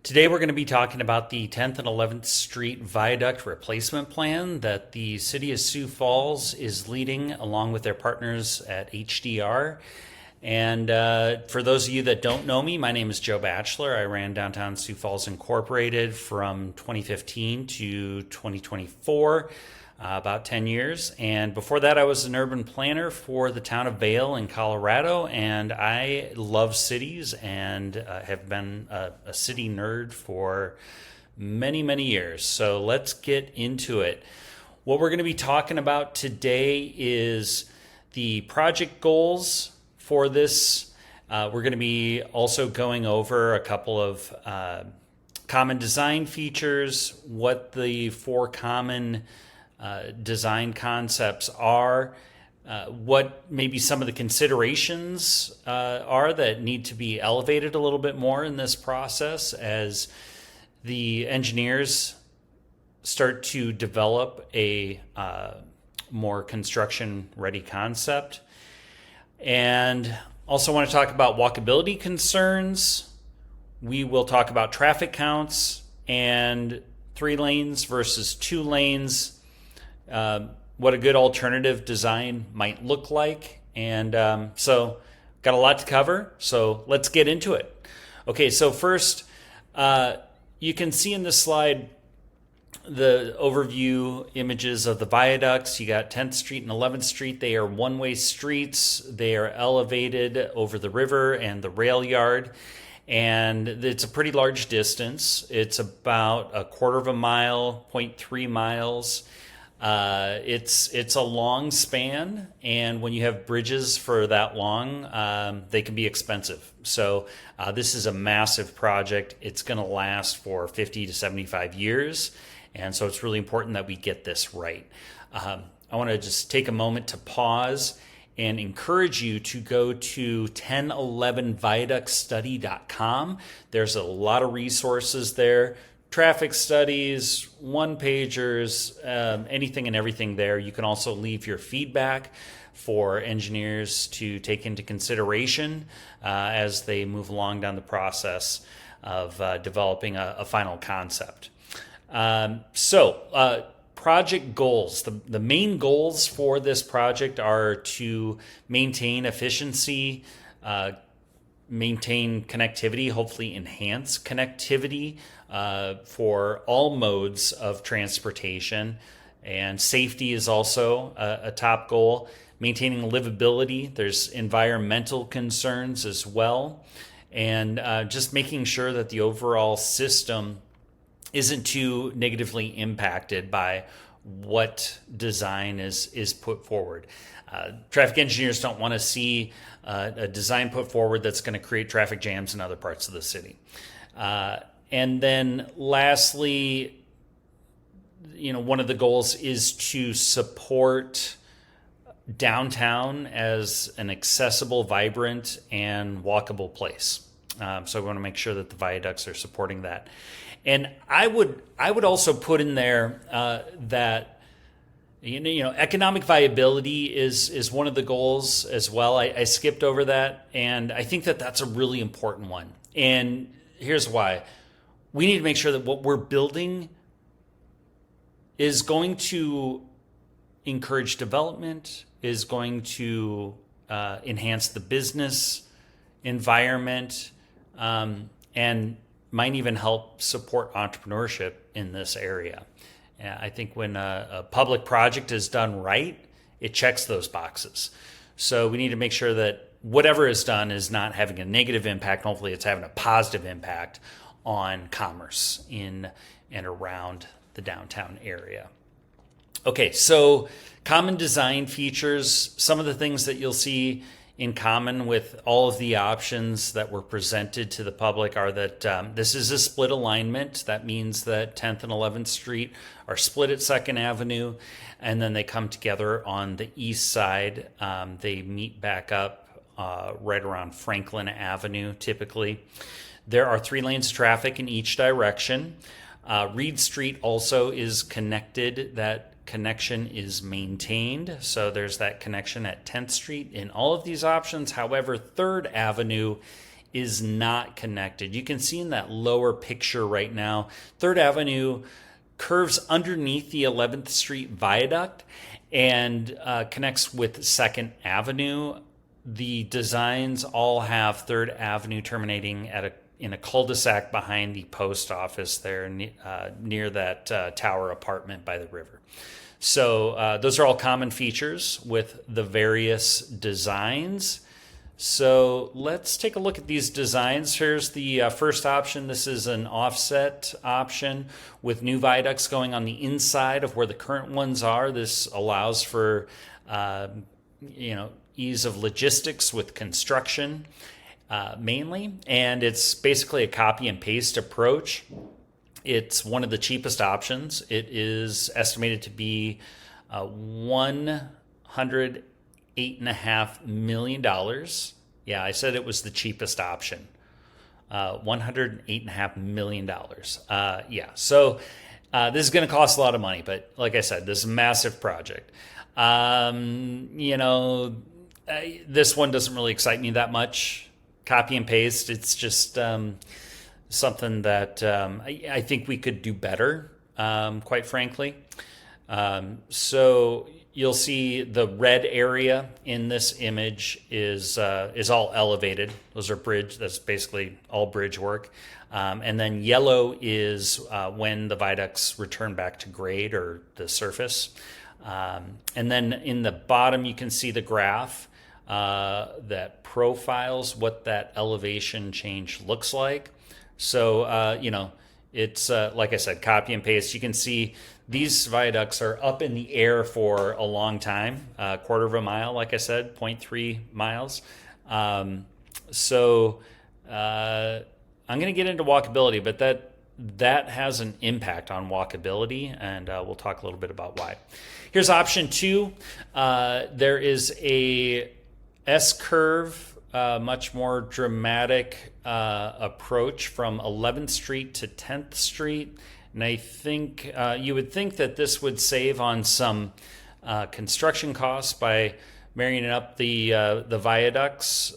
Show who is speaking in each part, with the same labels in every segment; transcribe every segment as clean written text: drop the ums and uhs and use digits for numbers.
Speaker 1: Today we're going to be talking about the 10th and 11th Street Viaduct Replacement Plan that the City of Sioux Falls is leading along with their partners at HDR. And for those of you that don't know me, my name is Joe Batchelor. I ran Downtown Sioux Falls Incorporated from 2015 to 2024. About 10 years. And before that, I was an urban planner for the town of Vail in Colorado. And I love cities and have been a city nerd for many, many years. So let's get into it. What we're going to be talking about today is the project goals for this. We're going to be also going over a couple of common design features, what the four common design concepts are, what maybe some of the considerations are that need to be elevated a little bit more in this process as the engineers start to develop a more construction ready concept. And also want to talk about walkability concerns. We will talk about traffic counts and 3 lanes versus 2 lanes. What a good alternative design might look like. And so got a lot to cover, so let's get into it. Okay, so first, you can see in this slide the overview images of the viaducts. You got 10th Street and 11th Street. They are one-way streets. They are elevated over the river and the rail yard. And it's a pretty large distance. It's about a quarter of a mile, 0.3 miles. It's a long span, and when you have bridges for that long, they can be expensive. So this is a massive project. It's going to last for 50 to 75 years, and so it's really important that we get this right. I want to just take a moment to pause and encourage you to go to 1011viaductstudy.com. There's a lot of resources there. Traffic studies, one-pagers, anything and everything there. You can also leave your feedback for engineers to take into consideration as they move along down the process of developing a final concept. Project goals. The main goals for this project are to maintain efficiency, maintain connectivity, hopefully enhance connectivity for all modes of transportation. And safety is also a top goal. Maintaining livability, there's environmental concerns as well. And just making sure that the overall system isn't too negatively impacted by what design is put forward. Traffic engineers don't want to see a design put forward that's going to create traffic jams in other parts of the city. And then lastly, one of the goals is to support downtown as an accessible, vibrant, and walkable place. So we want to make sure that the viaducts are supporting that. And I would also put in there that economic viability is one of the goals as well. I skipped over that, and I think that that's a really important one. And here's why. We need to make sure that what we're building is going to encourage development, is going to enhance the business environment, and might even help support entrepreneurship in this area. I think when a public project is done right, it checks those boxes. So we need to make sure that whatever is done is not having a negative impact. Hopefully it's having a positive impact on commerce in and around the downtown area. Okay, so common design features, some of the things that you'll see in common with all of the options that were presented to the public are that this is a split alignment. That means that 10th and 11th Street are split at 2nd Avenue, and then they come together on the east side. They meet back up right around Franklin Avenue, typically. There are 3 lanes of traffic in each direction. Reed Street also is connected. That connection is maintained. So there's that connection at 10th Street in all of these options. However, 3rd Avenue is not connected. You can see in that lower picture right now, 3rd Avenue curves underneath the 11th Street Viaduct and connects with 2nd Avenue. The designs all have 3rd Avenue terminating in a cul-de-sac behind the post office there near that tower apartment by the river. So those are all common features with the various designs. So let's take a look at these designs. Here's the first option. This is an offset option with new viaducts going on the inside of where the current ones are. This allows for ease of logistics with construction mainly, and it's basically a copy and paste approach. It's one of the cheapest options. It is estimated to be $108.5 million. Yeah, I said it was the cheapest option. $108.5 million. So this is going to cost a lot of money, but like I said, this is a massive project. This one doesn't really excite me that much. Copy and paste, it's just something that I think we could do better, quite frankly. So you'll see the red area in this image is all elevated. Those are bridge. That's basically all bridge work. And then yellow is when the viaducts return back to grade or the surface. And then in the bottom, you can see the graph that profiles what that elevation change looks like. So, it's like I said, copy and paste. You can see these viaducts are up in the air for a long time, a quarter of a mile, like I said, 0.3 miles. I'm going to get into walkability, but that has an impact on walkability, and we'll talk a little bit about why. Here's option 2. There is a S-curve, much more dramatic approach from 11th Street to 10th Street. And I think you would think that this would save on some construction costs by marrying up the viaducts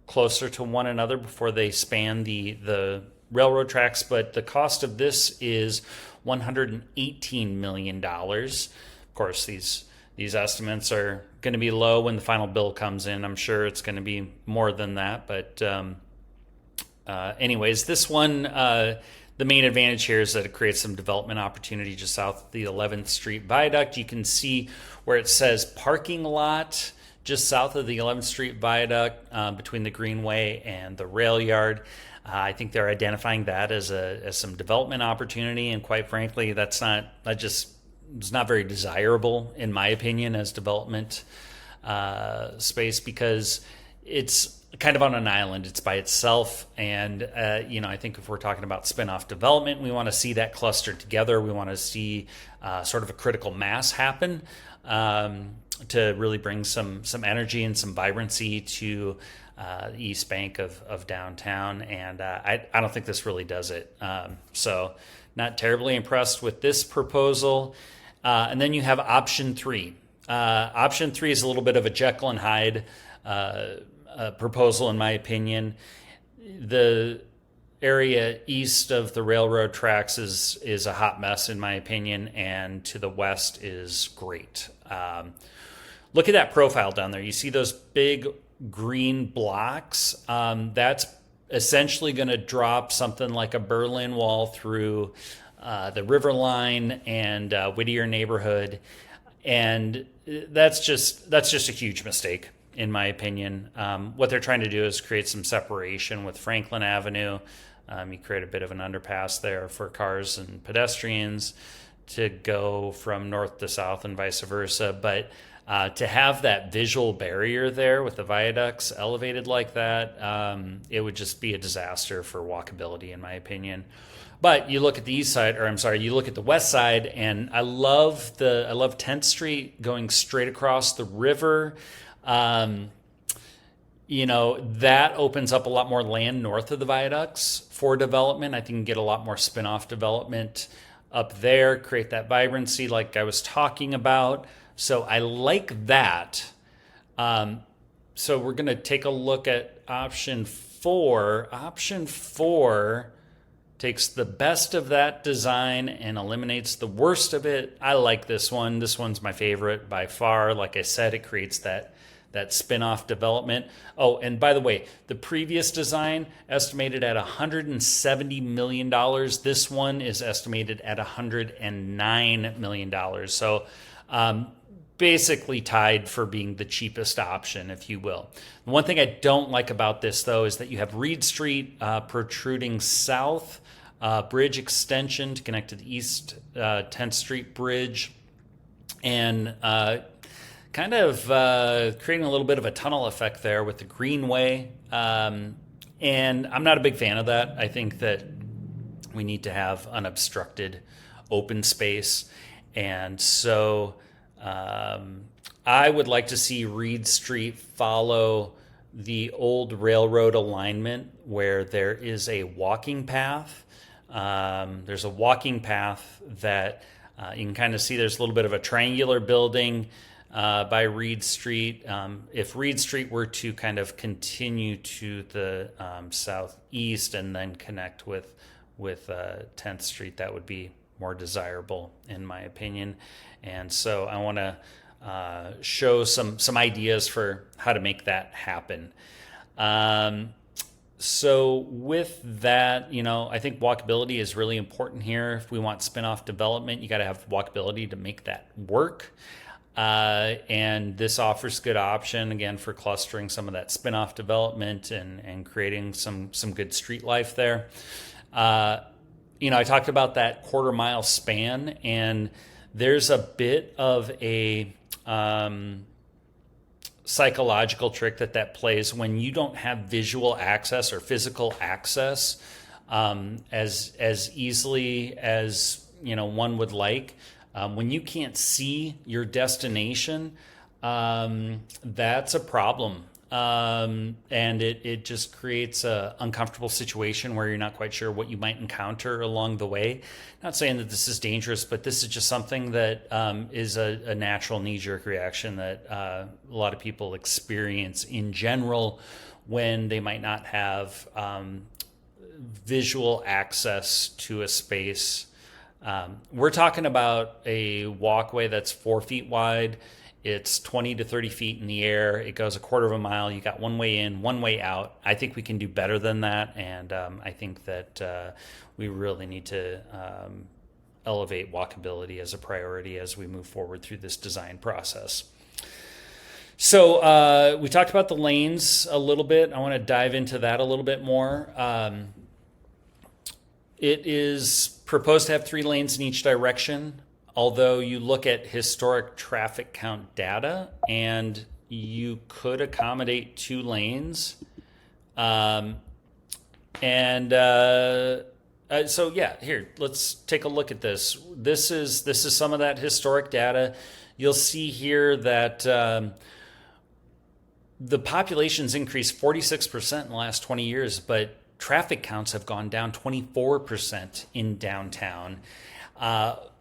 Speaker 1: closer to one another before they span the railroad tracks. But the cost of this is $118 million. Of course, these estimates are going to be low when the final bill comes in. I'm sure it's going to be more than that. But anyways, this one, the main advantage here is that it creates some development opportunity just south of the 11th Street Viaduct. You can see where it says parking lot just south of the 11th Street Viaduct between the Greenway and the rail yard. I think they're identifying that as some development opportunity, and quite frankly, it's not very desirable, in my opinion, as development space, because it's kind of on an island. It's by itself, and I think if we're talking about spin-off development, we want to see that clustered together. We want to see sort of a critical mass happen to really bring some energy and some vibrancy to the East Bank of downtown, and I don't think this really does it. So not terribly impressed with this proposal. And then you have option 3. Option 3 is a little bit of a Jekyll and Hyde proposal, in my opinion. The area east of the railroad tracks is a hot mess, in my opinion, and to the west is great. Look at that profile down there. You see those big green blocks? That's essentially going to drop something like a Berlin Wall through the River Line and Whittier neighborhood, and that's just a huge mistake, in my opinion. What they're trying to do is create some separation with Franklin Avenue. You create a bit of an underpass there for cars and pedestrians to go from north to south and vice versa, but to have that visual barrier there with the viaducts elevated like that, it would just be a disaster for walkability, in my opinion. But you look at the east side, you look at the west side, and I love 10th Street going straight across the river. That opens up a lot more land north of the viaducts for development. I think you can get a lot more spin-off development up there, create that vibrancy like I was talking about. So I like that. So we're going to take a look at option option four takes the best of that design and eliminates the worst of it. I like this one. This one's my favorite by far. Like I said, it creates that spin-off development. Oh, and by the way, the previous design estimated at $170 million. This one is estimated at $109 million. So basically tied for being the cheapest option, if you will. The one thing I don't like about this, though, is that you have Reed Street protruding south, bridge extension to connect to the East 10th Street Bridge, and kind of creating a little bit of a tunnel effect there with the Greenway. And I'm not a big fan of that. I think that we need to have unobstructed open space. And so I would like to see Reed Street follow the old railroad alignment where there is a walking path. There's a walking path that you can kind of see there's a little bit of a triangular building by Reed Street. If Reed Street were to kind of continue to the southeast and then connect with 10th Street, that would be more desirable in my opinion. And so I want to show some ideas for how to make that happen. So with that, I think walkability is really important here. If we want spin-off development, you got to have walkability to make that work. And this offers good option again for clustering some of that spin-off development and creating some good street life there. I talked about that quarter-mile span, and there's a bit of a psychological trick that plays when you don't have visual access or physical access as easily as one would like. When you can't see your destination, that's a problem. And it just creates an uncomfortable situation where you're not quite sure what you might encounter along the way. Not saying that this is dangerous, but this is just something that is a natural knee-jerk reaction that a lot of people experience in general when they might not have visual access to a space. We're talking about a walkway that's 4 feet wide. It's 20 to 30 feet in the air. It goes a quarter of a mile. You got one way in, one way out. I think we can do better than that. And I think that we really need to elevate walkability as a priority as we move forward through this design process. So we talked about the lanes a little bit. I want to dive into that a little bit more. It is proposed to have 3 lanes in each direction. Although you look at historic traffic count data and you could accommodate 2 lanes. So yeah, here, let's take a look at this. This is some of that historic data. You'll see here that the population's increased 46% in the last 20 years, but traffic counts have gone down 24% in downtown.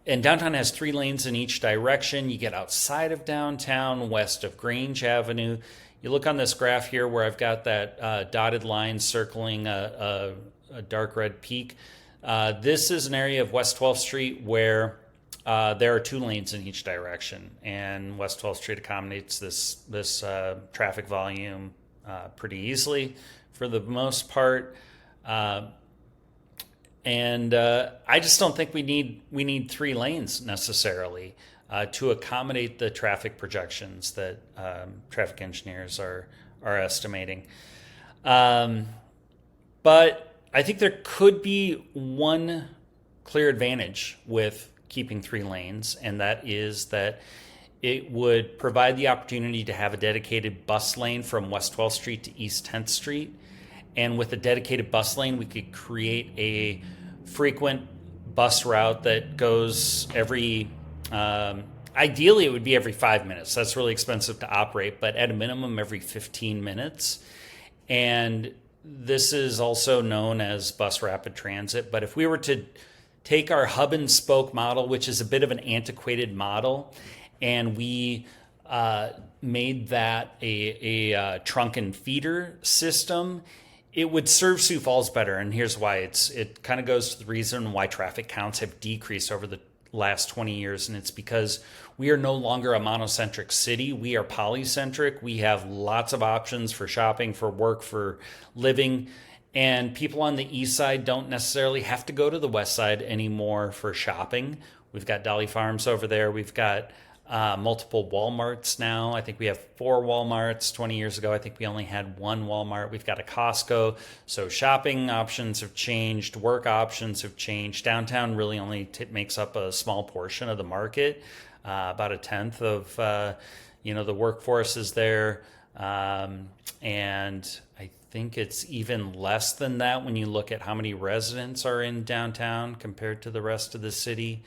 Speaker 1: And downtown has 3 lanes in each direction. You get outside of downtown, west of Grange Avenue. You look on this graph here where I've got that dotted line circling a dark red peak. This is an area of West 12th Street where there are 2 lanes in each direction. And West 12th Street accommodates this traffic volume pretty easily for the most part. And I just don't think we need 3 lanes necessarily to accommodate the traffic projections that traffic engineers are estimating. But I think there could be one clear advantage with keeping 3 lanes, and that is that it would provide the opportunity to have a dedicated bus lane from West 12th Street to East 10th Street. And with a dedicated bus lane, we could create a frequent bus route that goes every, ideally it would be every 5 minutes. That's really expensive to operate, but at a minimum every 15 minutes. And this is also known as bus rapid transit. But if we were to take our hub and spoke model, which is a bit of an antiquated model, and we made that a trunk and feeder system, it would serve Sioux Falls better, and here's why. It kind of goes to the reason why traffic counts have decreased over the last 20 years, and it's because we are no longer a monocentric city. We are polycentric. We have lots of options for shopping, for work, for living, and people on the east side don't necessarily have to go to the west side anymore for shopping. We've got Dolly Farms over there. We've got multiple Walmarts now. I think we have 4 Walmarts. 20 years ago, I think we only had 1 Walmart. We've got a Costco. So shopping options have changed. Work options have changed. Downtown really only makes up a small portion of the market. About a tenth of the workforce is there. And I think it's even less than that when you look at how many residents are in downtown compared to the rest of the city.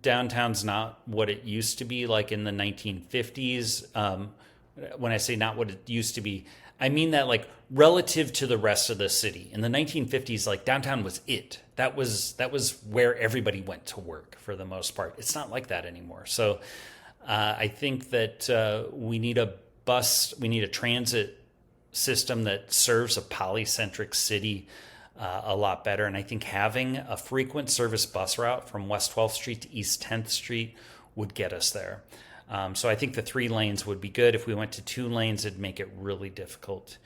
Speaker 1: Downtown's not what it used to be like in the 1950s. When I say not what it used to be, I mean that like relative to the rest of the city. In the 1950s, like downtown was it. That was where everybody went to work for the most part. It's not like that anymore. So I think that we need a transit system that serves a polycentric city a lot better. And I think having a frequent service bus route from West 12th Street to East 10th Street would get us there. So I think the 3 lanes would be good. If we went to 2 lanes, it'd make it really difficult.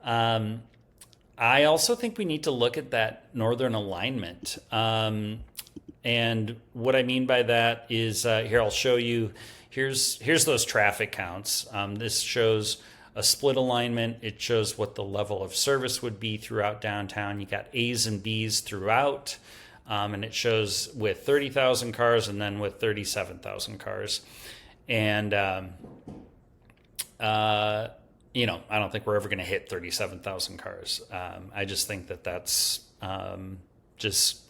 Speaker 1: I also think we need to look at that northern alignment. And what I mean by that is, here, I'll show you. Here's those traffic counts. This shows a split alignment. It shows what the level of service would be throughout downtown. You got A's and B's throughout, and it shows with 30,000 cars and then with 37,000 cars. And, I don't think we're ever going to hit 37,000 cars. I just think that that's just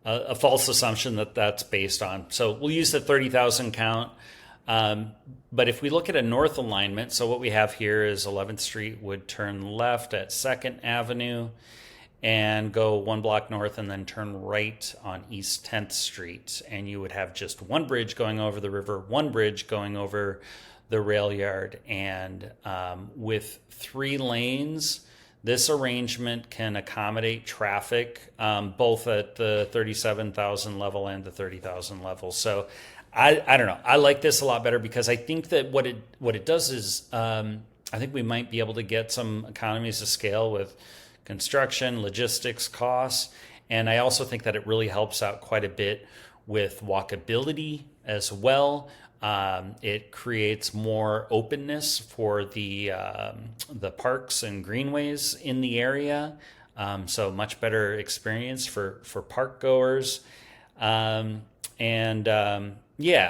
Speaker 1: a false assumption that's based on. So we'll use the 30,000 count. But if we look at a north alignment, so what we have here is 11th Street would turn left at 2nd Avenue and go 1 block north and then turn right on East 10th Street. And you would have just 1 bridge going over the river, 1 bridge going over the rail yard. And with 3 lanes, this arrangement can accommodate traffic both at the 37,000 level and the 30,000 level. So I don't know. I like this a lot better because I think that what it does is I think we might be able to get some economies of scale with construction, logistics, costs, and I also think that it really helps out quite a bit with walkability as well. It creates more openness for the parks and greenways in the area, so much better experience for park goers.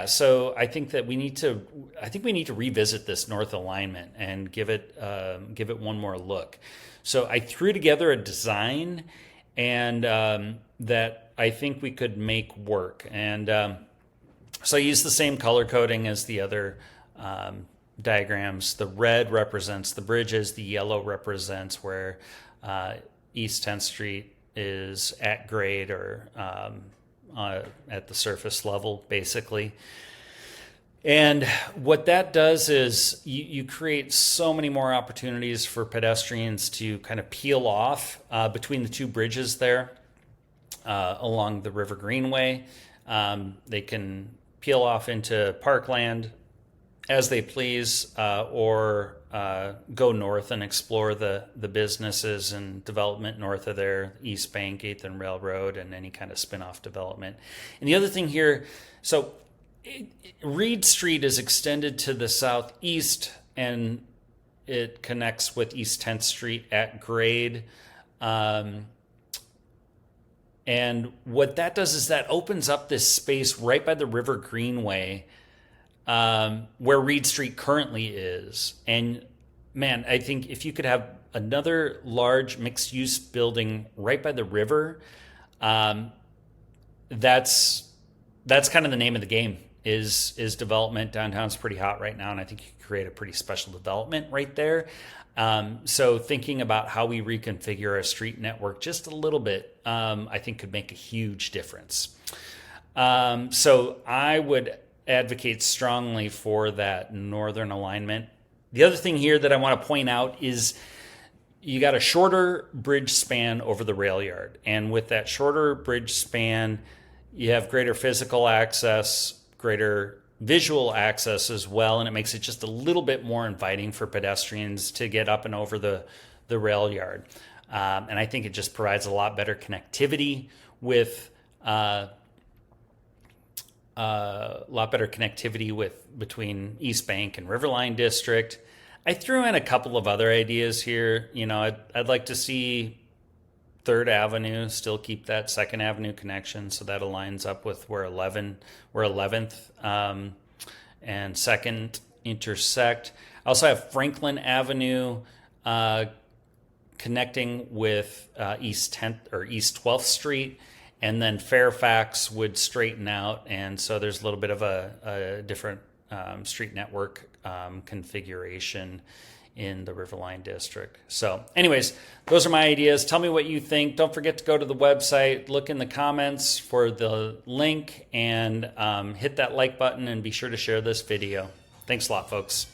Speaker 1: So I think that we need to revisit this north alignment and give it one more look. So I threw together a design and that I think we could make work. And so I used the same color coding as the other diagrams. The red represents the bridges. The yellow represents where East 10th Street is at grade or at the surface level, basically. And what that does is you create so many more opportunities for pedestrians to kind of peel off between the 2 bridges there along the River Greenway. They can peel off into parkland as they please, or go north and explore the businesses and development north of there, East Bank, 8th and Railroad, and any kind of spin-off development. And the other thing here, so Reed Street is extended to the southeast, and it connects with East 10th Street at grade. And what that does is that opens up this space right by the River Greenway, where Reed Street currently is. And man, I think if you could have another large mixed-use building right by the river, that's kind of the name of the game is development. Downtown's pretty hot right now, and I think you could create a pretty special development right there. So thinking about how we reconfigure our street network just a little bit, I think could make a huge difference. So I would advocate strongly for that northern alignment. The other thing here that I want to point out is you got a shorter bridge span over the rail yard. And with that shorter bridge span, you have greater physical access, greater visual access as well, and it makes it just a little bit more inviting for pedestrians to get up and over the rail yard. And I think it just provides a lot better connectivity with between East Bank and Riverline District. I threw in a couple of other ideas here. You know, I'd like to see 3rd Avenue still keep that 2nd Avenue connection, so that aligns up with where 11th and 2nd intersect. I also have Franklin Avenue connecting with East 10th or East 12th Street, and then Fairfax would straighten out, and so there's a little bit of a different street network configuration in the Riverline District. So anyways, those are my ideas. Tell me what you think. Don't forget to go to the website, look in the comments for the link, and hit that like button, and be sure to share this video. Thanks a lot, folks.